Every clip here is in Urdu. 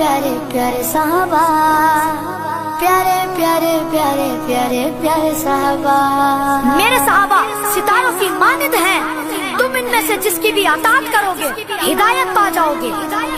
پیارے پیارے صحابہ، پیارے پیارے پیارے پیارے پیارے صحابہ۔ میرے صحابہ ستاروں کی مانند ہیں، تم ان میں سے جس کی بھی اطاعت کرو گے ہدایت پا جاؤ گے،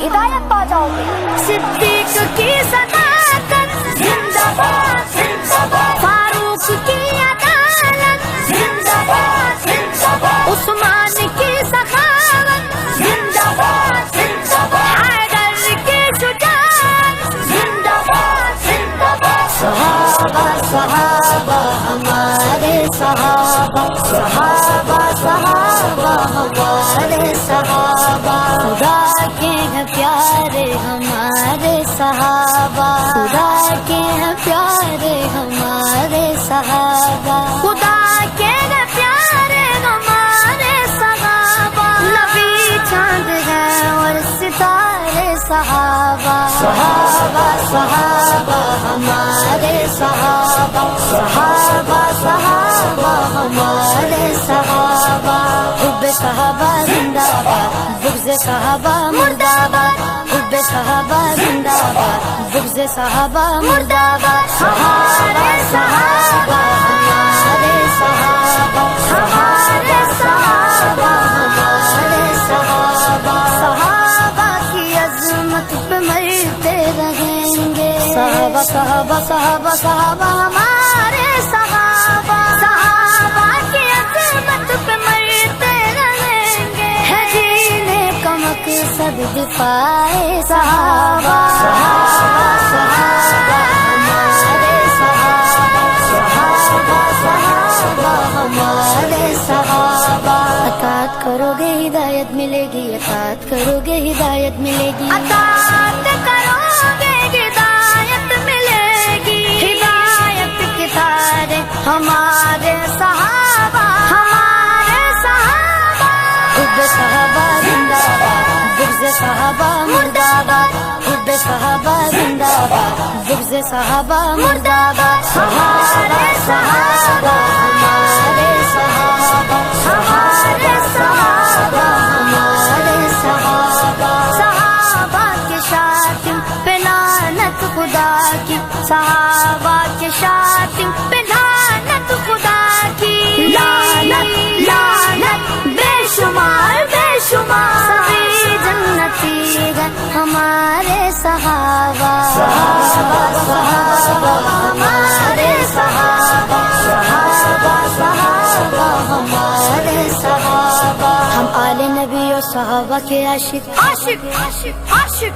ہدایت پا جاؤ گے۔ صدیق کی صداقت زندہ باد زندہ باد، فاروق کی عدالت زندہ باد زندہ باد، عثمان کی سخاوت زندہ باد زندہ باد، حیدر کی شجاعت زندہ باد زندہ باد۔ صحابہ صحابہ ہمارے صحابہ، صحابہ صحابہ ہمارے صحابہ، خدا کے ہیں پیارے ہمارے صحابہ، خدا کے ہیں پیارے ہمارے صحابہ، خدا کے ہیں پیارے ہمارے صحابہ، نبی چاند ہے اور ستارے صحابہ، صحابہ صحابہ ہمارے صحابہ، صحابہ صحابہ ہمارے صحابہ، حب صحابہ زندہ باد، بغض صحابہ مردہ آباد، حب صحابہ زندہ باد، بغض صحابہ مردہ آباد، ہمارے صحابہ ہمارے صحابہ، ہمارے صحابہ ہمارے صحابہ، صحابہ کی عظمت پہ مرتے رہیں گے، صحابہ صحابہ صحابہ صحابہ ہمارے صحابہ، صحابہ کی عظمت پہ مرتے رہیں گے، ہے جینے کا مقصد دفاع صحابہ، صحابہ صحابہ ہمارے صحابہ، صحابہ صحابہ ہمارے صحابہ، اطاعت کرو گے ہدایت ملے گی، اطاعت کرو گے ہدایت ملے گی، اطاعت کرو گے ہدایت ملے گی، ہدایت کے تارے ہمارے صحابہ، ہمارے صحابہ، حب صحابہ زندہ باد، بغض صحابہ مردہ آباد، حب صحابہ زندہ باد، بغض صحابہ مردہ آباد، ہمارے صحابہ ہمارے صحابہ، ہمارے صحابہ ہمارے صحابہ، صحابہ کے شاتم پہ لعنت خدا کی، صحابہ کے شاتم پہ لعنت خدا کی، لعنت لعنت بے شمار بے شمار، سبھی جنتی ہیں ہمارے صحابہ، صحابہ صحابہ ہمارے صحابہ، صحابہ صحابہ ہمارے صحابہ، ہم آل نبی اور صحابہ کے عاشق، عاشق عاشق عاشق،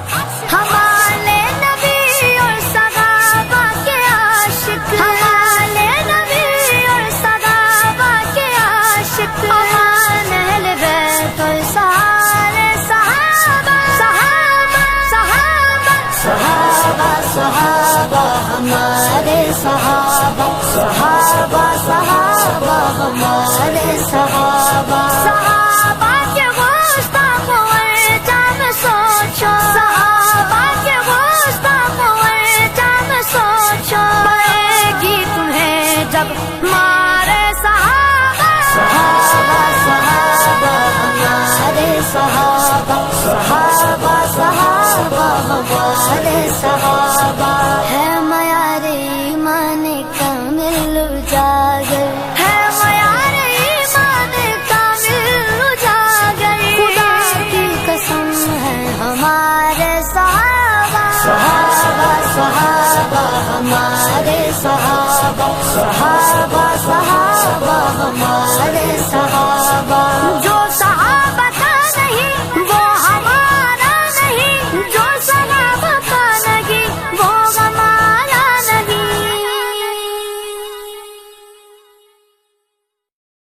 ہم آل نبی اور صحابہ کے عاشق، ہم آل نبی اور صحابہ کے عاشق، ہم اہل بیت اور سارے صحابہ، صحابہ صحابہ صحابہ صحابہ ہمارے صحابہ، صحابہ صحابہ ہمارے صحابہ، صحابہ کے گستاخ جام سوچو، صحابہ کے گستاخ جام سوچو، پڑے گی تمہیں جب مارے صحابہ، صحابہ صحابہ ہمارے صحابہ، صحابہ صحابہ ہمارے صحابہ، ہے معیار ایمان کامل اجاگر، ہے معیار ایمان کامل اجاگر، خدا کی قسم ہے ہمارے صحابہ، صحابہ صحابہ ہمارے صحابہ، صحابہ صحابہ ہمارے صحابہ۔